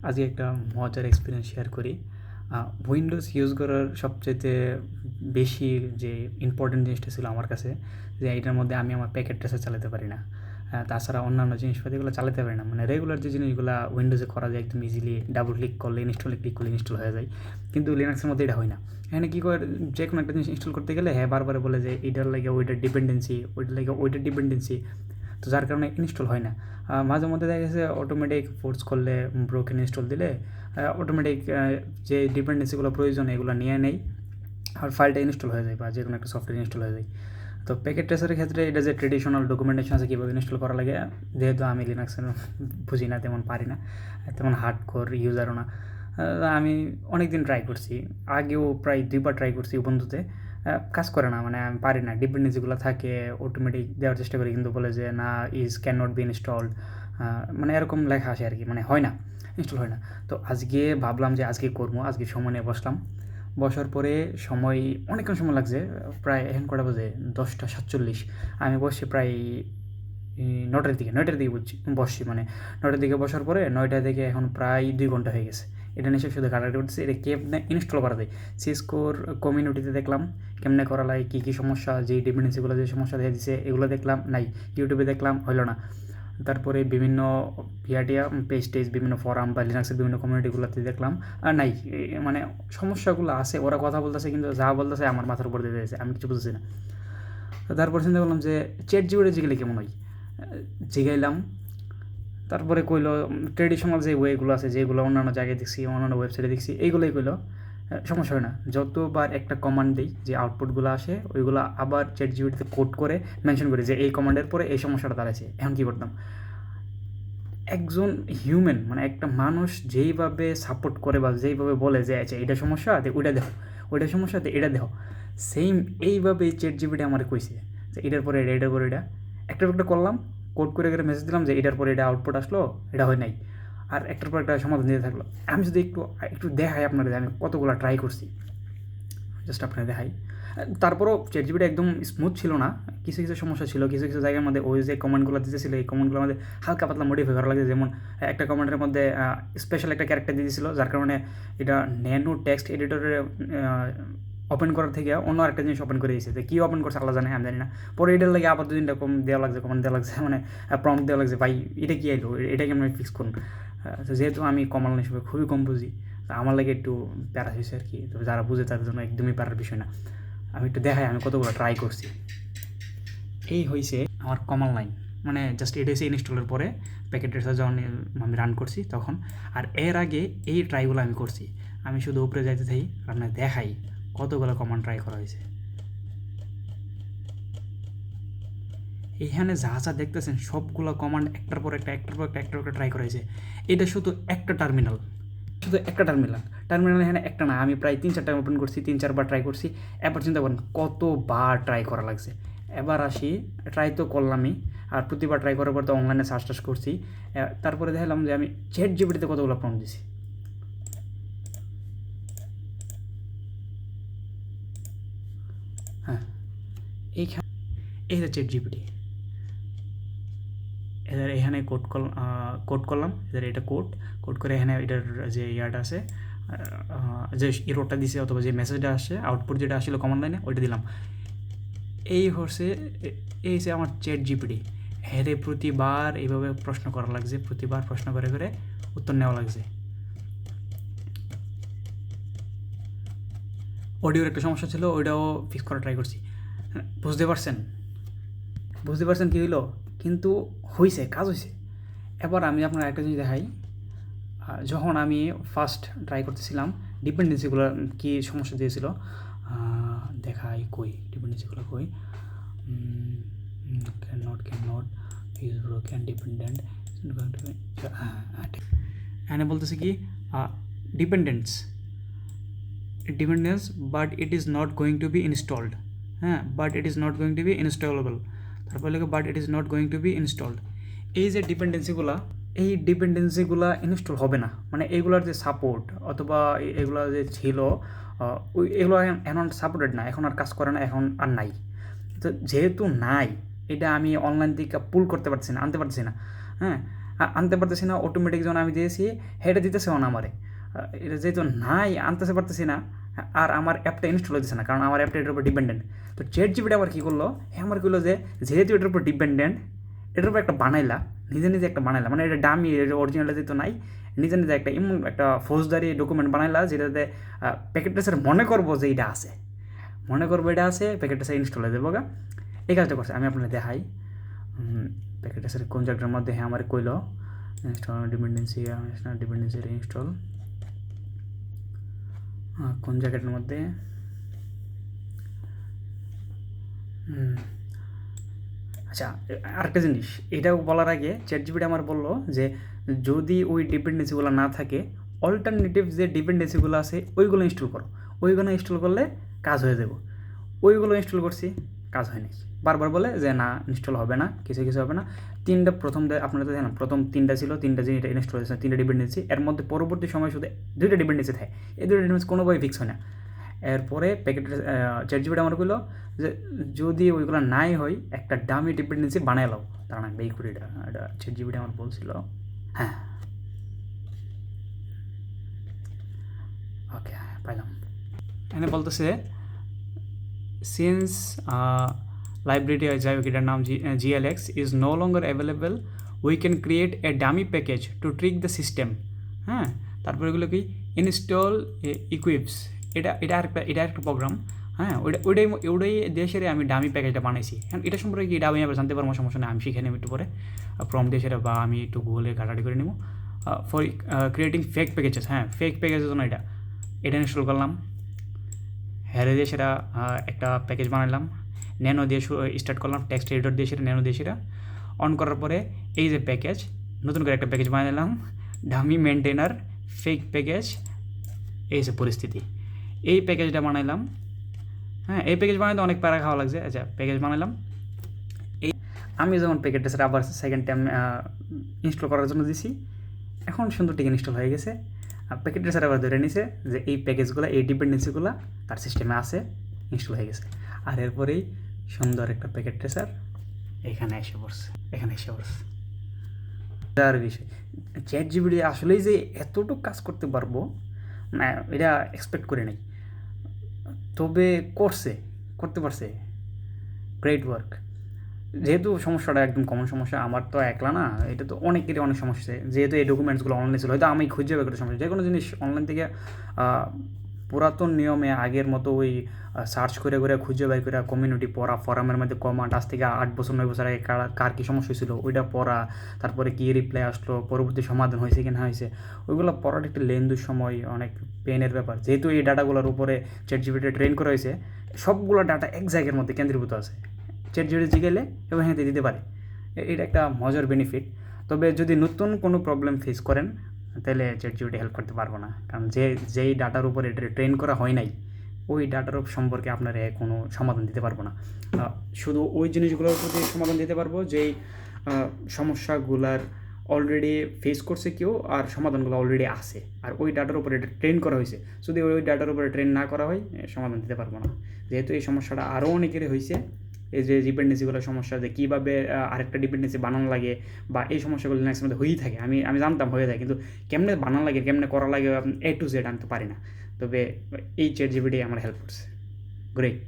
আজকে একটা মজার এক্সপিরিয়েন্স শেয়ার করি। উইন্ডোজ ইউজ করার সবচাইতে বেশি যে ইম্পর্টেন্ট জিনিসটা ছিল আমার কাছে, যে এইটার মধ্যে আমি আমার প্যাকেট ট্রেসার চালাতে পারি না। তাছাড়া অন্যান্য জিনিসপাতিগুলো চালাতে পারি না। মানে রেগুলার যে জিনিসগুলো উইন্ডোজে করা যায় একদম ইজিলি, ডাবল ক্লিক করলে ইনস্টলে ক্লিক করলে ইনস্টল হয়ে যায়, কিন্তু লিনাক্সের মধ্যে এটা হয় না। এখানে কী করে, যে কোনো একটা জিনিস ইনস্টল করতে গেলে বারবার বলে যে এইটার লাগে ওইটার ডিপেন্ডেন্সি, ওইটার লাগে ওইটার ডিপেন্ডেন্সি, তো যার কারণে ইনস্টল হয় না। মাঝে মধ্যে দেখা গেছে অটোমেটিক ফোর্স করলে, ব্রোকেন ইনস্টল দিলে অটোমেটিক যে ডিপেন্ডেন্সিগুলো প্রয়োজন এগুলো নিয়ে নেই, আর ফাইলটা ইনস্টল হয়ে যায় বা যে কোনো একটা সফটওয়্যার ইনস্টল হয়ে যায়। তো প্যাকেট ট্রেসারের ক্ষেত্রে এটা যে ট্রেডিশনাল ডকুমেন্টেশন আছে কীভাবে ইনস্টল করা লাগে, যেহেতু আমি লিনাক্সের বুঝি না, তেমন পারি না, তেমন হার্ডকোর ইউজারও না। আমি অনেক দিন ট্রাই করছি, আগেও প্রায় 2বার ট্রাই করছি বন্ধুতে, কাজ করে না। মানে আমি পারি না, ডিপেন্ডেন্সিগুলো থাকে, অটোমেটিক দেওয়ার চেষ্টা করি কিন্তু বলে যে না, is can not be installed, মানে এরকম লেখা আসে আর কি, মানে হয় না, ইনস্টল হয় না। তো আজকে ভাবলাম যে আজকে করবো, আজকে সময় নিয়ে বসলাম। বসার পরে সময় অনেকক্ষণ সময় লাগছে, প্রায় এখন কটা বাজে 10টা 47। আমি বসছি প্রায় 9টার দিকে বসছি, মানে 9টার দিকে বসার পরে 9টা থেকে এখন প্রায় 2 ঘন্টা হয়ে গেছে। এটা নিয়ে শুধু ঘাটাঘাটি করতেছি, এটা কেমনে ইনস্টল করা যায়। সিসকোর কমিউনিটিতে দেখলাম কেমনে করা লাগে, কী কী সমস্যা, যে ডিপেন্ডেন্সিগুলো যে সমস্যা দেখা দিচ্ছে এগুলো দেখলাম, নাই ইউটিউবে দেখলাম, হলো না। তারপরে বিভিন্ন ভিআটিয়া পেজ টেজ, বিভিন্ন ফরাম বা লিনাক্সের বিভিন্ন কমিউনিটিগুলোতে দেখলাম, আর নাই, মানে সমস্যাগুলো আছে, ওরা কথা বলতেছে কিন্তু যা বলতেছে আমার মাথার উপর দিয়ে দিয়েছে, আমি কিছু বুঝতেছি না। তো তারপর চিন্তা করলাম যে চ্যাট জিপিটি জিগেলে কেমন হয়, জিগাইলাম। তারপরে কইলো ট্রেডিশনাল যে ওয়েগুলো আছে, যেগুলো অন্যান্য জায়গায় দেখছি, অন্যান্য ওয়েবসাইটে দেখছি, এইগুলোই কইলো সমস্যা হয় না। যতবার একটা কমান্ড দিই, যে আউটপুটগুলো আসে ওইগুলো আবার চ্যাট জিপিটিতে কোড করে মেনশন করি যে এই কমান্ডের পরে এই সমস্যাটা দাঁড়াচ্ছে। এখন কী করতাম, একজন হিউম্যান, মানে একটা মানুষ যেইভাবে সাপোর্ট করে বা যেইভাবে বলে যে আচ্ছা এটা সমস্যা ওইটা দেখো, ওইটা সমস্যা এটা দেখো, সেম এইভাবে চ্যাট জিপিটি আমার কইছে যে এটার পরে এটা, এটার পরে এটা, একটার পর একটা করলাম, কোড করে করে মেসেজ দিলাম যে এটার পরে এটা আউটপুট আসলো, এটা হয় নাই, আর একটার পর একটা সমাধান দিতে থাকলো। আমি যদি একটু একটু দেখাই আপনাদের, আমি কতগুলো ট্রাই করছি, জাস্ট আপনারা দেখাই। তারপরও চ্যাট জিপিটি একদম স্মুথ ছিল না, কিছু কিছু সমস্যা ছিল, কিছু কিছু জায়গার মধ্যে ওই যে কমেন্টগুলো দিতেছিল এই কমেন্টগুলোর মধ্যে হালকা পাতলা মডিফাই করা লাগে। যেমন একটা কমেন্টের মধ্যে স্পেশাল একটা ক্যারেক্টার দিয়ে দিয়েছিল, যার কারণে এটা ন্যানো টেক্সট এডিটরে ওপেন করার থেকে অন্য একটা জিনিস ওপেন করে দিয়েছে, যে কী ওপেন করছে আল্লাহ জানে, আমি জানি না। পরে এটার লাগে আবার 2-3টা দেওয়া লাগছে, কমেন্ট দেওয়া লাগছে, মানে প্রম্পট দেওয়া লাগছে, ভাই এটা কী আইলো, এটাকে আমি ফিক্স করুন। তো যেহেতু আমি কমাল হিসেবে খুবই কম বুঝি, তা আমার লাগে একটু প্যারা হয়েছে আর কি। তবে যারা বুঝে তাদের জন্য একদমই প্যারার বিষয় না। আমি একটু দেখাই আমি কতগুলো ট্রাই করছি। এই হয়েছে আমার কমাল লাইন, মানে জাস্ট এটা এসে ইনস্টলের পরে প্যাকেট ট্রেসার যখন আমি রান করছি তখন। আর এর আগে এই ট্রাইগুলো আমি করছি, আমি শুধু উপরে যাইতে থাকি আপনার দেখাই কতগুলো কমান্ড ট্রাই করা হয়েছে। এখানে যা যা দেখতেছেন সবগুলো কমান্ড একটার পর একটা, একটার পর একটা, একটার পর ট্রাই করা হয়েছে। এটা শুধু একটা টার্মিনাল, শুধু একটা টার্মিনাল এখানে একটা না, আমি প্রায় 3-4টা ওপেন করছি, 3-4বার ট্রাই করছি। এবার চিন্তা করেন কতবার ট্রাই করা লাগছে। এবার আসি, ট্রাই তো করলামই, আর প্রতিবার ট্রাই করার পর তো অনলাইনে সার্চ টার্চ করছি। তারপরে দেখলাম যে আমি চ্যাট জিপিটিতে কতগুলো প্রম্পট দিছি। হ্যাঁ, এইখানে এই যে চ্যাট জিপিটি, এদের এখানে কোড করলাম, এদের এটা কোড করে এখানে এটার যে ইয়াটা আছে, যে ইরোটা দিছে অথবা যে মেসেজটা আসছে, আউটপুট যেটা আসলে কমান্ড লাইনে ওইটা দিলাম। এই হচ্ছে আমার চ্যাট জিপিটি। হেরে প্রতিবার এইভাবে প্রশ্ন করা লাগছে, প্রতিবার প্রশ্ন করে করে উত্তর নেওয়া লাগছে। অডিওর একটা সমস্যা ছিল, ওইটাও ফিক্স করা ট্রাই করছি। বুঝতে পারছেন কী হইলো, কিন্তু হয়েছে, কাজ হয়েছে। এবার আমি আপনার একটা জিনিস দেখাই, যখন আমি ফার্স্ট ট্রাই করতেছিলাম ডিপেন্ডেন্সিগুলো কী সমস্যা দিয়েছিল, দেখাই কই ডিপেন্ডেন্সিগুলো কই, can not is broken dependent, এখানে বলতেছে কি dependence but it is not going to be installed. হ্যাঁ, but it is not going to be installable. তারপরে লেগে but it is not going to be installed. এই যে ডিপেন্ডেন্সিগুলা ইনস্টল হবে না, মানে এইগুলার যে সাপোর্ট অথবা এগুলো যে ছিল, এগুলো এখন সাপোর্টেড না, এখন আর কাজ করে না, এখন আর নাই। তো যেহেতু নাই, এটা আমি অনলাইন থেকে পুল করতে পারছি না, আনতে পারছি না। হ্যাঁ, আনতে পারতেছি না, অটোমেটিক যখন আমি দিয়েছি হেঁটে দিতেছেও না আমারে, এটা যেহেতু নাই আনতেছে পারতেছি না, আর আমার অ্যাপটা ইনস্টল হতেছে না, কারণ আমার অ্যাপটা এটার উপর ডিপেন্ডেন্ট। তো চ্যাট জিপিটি আবার কী করলো, আমার কইলো যে যেহেতু এটার উপর ডিপেন্ডেন্ট, এটার উপর একটা বানাইলা, নিজে নিজে একটা বানাইলা, মানে এটা ডামি, এটা অরিজিনালটা যেহেতু নাই, নিজে নিজে একটা এমন একটা ফৌজদারি ডকুমেন্ট বানাইলা যেটাতে প্যাকেট ট্রেসার মনে করবো যে এটা আছে, মনে করবো এটা আছে, প্যাকেট ট্রেসার ইনস্টল হয়ে দেবো গা। এই কাজটা করছে, আমি আপনাদের দেখাই প্যাকেট ট্রেসার কোন জায়গাটার মধ্যে। হ্যাঁ আমার কইলো ইনস্টল ডিপেন্ডেন্সি ইনস্টল কোন জায়গাটার মধ্যে। আচ্ছা আরেকটা জিনিস, এটাও বলার আগে চ্যাট জিপিটি আমার বললো যে যদি ওই ডিপেন্ডেন্সিগুলো না থাকে, অল্টারনেটিভ যে ডিপেন্ডেন্সিগুলো আছে ওইগুলো ইনস্টল করো, ওইগুলো ইনস্টল করলে কাজ হয়ে যাবো। ওইগুলো ইনস্টল করছি, কাজ হয়নি, বারবার বলে যে না ইনস্টল হবে না, কিছু হবে না। তিনটা প্রথম আপনারা তো জানেন, প্রথম তিনটা ছিল, তিনটা জিনিস ইনস্টল হয়েছে, তিনটা ডিপেন্ডেন্সি, এর মধ্যে পরবর্তী সময় শুধু দুইটা ডিপেন্ডেন্সি থাকে, এই দুইটা ডিপেন্ডেন্সি কোনোভাবে ফিক্স হয় না। এরপরে প্যাকেট চ্যাট জিপিটি আমার কইলো যে যদি ওইগুলো নাই হয় একটা ডামি ডিপেন্ডেন্সি বানাই লাও, তার না এই করি, এটা চ্যাট জিপিটি আমার বলছিল। হ্যাঁ ওকে পাইলাম। এখানে বলতেছে সিন্স লাইব্রেরি যাই হোক এটার নাম GLX is no longer available, we can create a dummy package to trick the system. হ্যাঁ তারপরে এগুলো কি ইনস্টল ইকুইপস, এটা একটা প্রোগ্রাম। হ্যাঁ ওইটাই দেশের আমি ডামি প্যাকেজটা বানাইছি। হ্যাঁ এটা সম্পর্কে কি এটা আমি আবার জানতে পারবো, সমস্যা নেই, আমি শিখে নেব একটু পরে ফ্রম দেশের, বা আমি একটু গুগলে ঘাটাঘাটি করে নেব। ফর ক্রিয়েটিং ফেক প্যাকেজেস, হ্যাঁ ফেক প্যাকেজের জন্য এটা ইনস্টল করলাম। হ্যারে দিয়ে সেটা একটা প্যাকেজ বানালাম, ন্যানো দিয়ে স্টার্ট করলাম, টেক্সট এডিটর দিয়ে সেটা ন্যানো দিয়ে সেটা অন করার পরে এই যে প্যাকেজ, নতুন করে একটা প্যাকেজ বানালাম, ডামি মেনটেনার ফেক প্যাকেজ, এই যে পরিস্থিতি, এই প্যাকেজটা বানাইলাম। হ্যাঁ এই প্যাকেজ বানাইতে অনেক প্যারা খাওয়া লাগছে। আচ্ছা প্যাকেজ বানাইলাম, এই আমি যখন প্যাকেজটা সেটা আবার সেকেন্ড টাইম ইনস্টল করার জন্য দিছি, এখন সুন্দর টিকে ইনস্টল হয়ে গেছে। প্যাকেট ট্রেসার আবার ধরে নিছে যে এই প্যাকেজগুলো, এই ডিপেন্ডেন্সিগুলো তার সিস্টেমে আছে, ইনস্টল হয়ে গেছে। আর এরপরেই সুন্দর একটা প্যাকেট ট্রেসার এখানে এসে পড়ছে। আর বিষয় চ্যাট জিপিটি আসলেই যে এতটুকু কাজ করতে পারবো না এটা এক্সপেক্ট করে নাই, তবে করতে পারছে, গ্রেট ওয়ার্ক। যেহেতু সমস্যাটা একদম কমন সমস্যা, আমার তো একলা না, এটা তো অনেকেরই অনেক সমস্যা। যেহেতু এই ডকুমেন্টসগুলো অনলাইনে ছিল, হয়তো আমি খুঁজে বের করে সমস্যা, যে কোনো জিনিস অনলাইন থেকে পুরাতন নিয়মে আগের মতো ওই সার্চ করে খুঁজে বের করে কমিউনিটি পড়া, ফোরামের মধ্যে কমান্ড, আজ থেকে 8 বছর 9 বছর আগে কার কী সমস্যা ছিল ওইটা পড়া, তারপরে কী রিপ্লাই আসলো, পরবর্তী সমাধান হয়েছে কি না হয়েছে, ওইগুলো পড়াটা একটু লেন্থের সময় অনেক পেনের ব্যাপার। যেহেতু এই ডাটাগুলোর উপরে চ্যাট জিপিটি ট্রেন করা হয়েছে, সবগুলো ডাটা এক জায়গার মধ্যে কেন্দ্রীভূত আছে, চ্যাট জিপিটি জিগেলে এবং হ্যাঁ দিতে পারে, এটা একটা মজার বেনিফিট। তবে যদি নতুন কোনো প্রবলেম ফেস করেন তাহলে চ্যাট জিপিটি হেল্প করতে পারবো না, কারণ যেই ডাটার উপরে এটা ট্রেন করা হয় নাই, ওই ডাটার সম্পর্কে আপনারা কোনো সমাধান দিতে পারবো না। শুধু ওই জিনিসগুলোর প্রতি সমাধান দিতে পারবো যেই সমস্যাগুলার অলরেডি ফেস করছে কেউ, আর সমাধানগুলো অলরেডি আছে, আর ওই ডাটার উপরে এটা ট্রেন করা হয়েছে। যদি ওই ডাটার উপরে ট্রেন না করা হয় সমাধান দিতে পারবো না। যেহেতু এই সমস্যাটা আরও অনেকেরই হয়েছে, এই যে ডিপেন্ডেন্সিগুলোর সমস্যা, যে কীভাবে আরেকটা ডিপেন্ডেন্সি বানানো লাগে, বা এই সমস্যাগুলো লিনাক্সের মধ্যে হয়েই থাকে, আমি জানতাম হয়ে যায়, কিন্তু কেমনে বানানো লাগে, কেমনে করা লাগে A to Z আমি তো পারি না। তবে এই চ্যাট জিপিটি আমার হেল্প করছে, গ্রেট।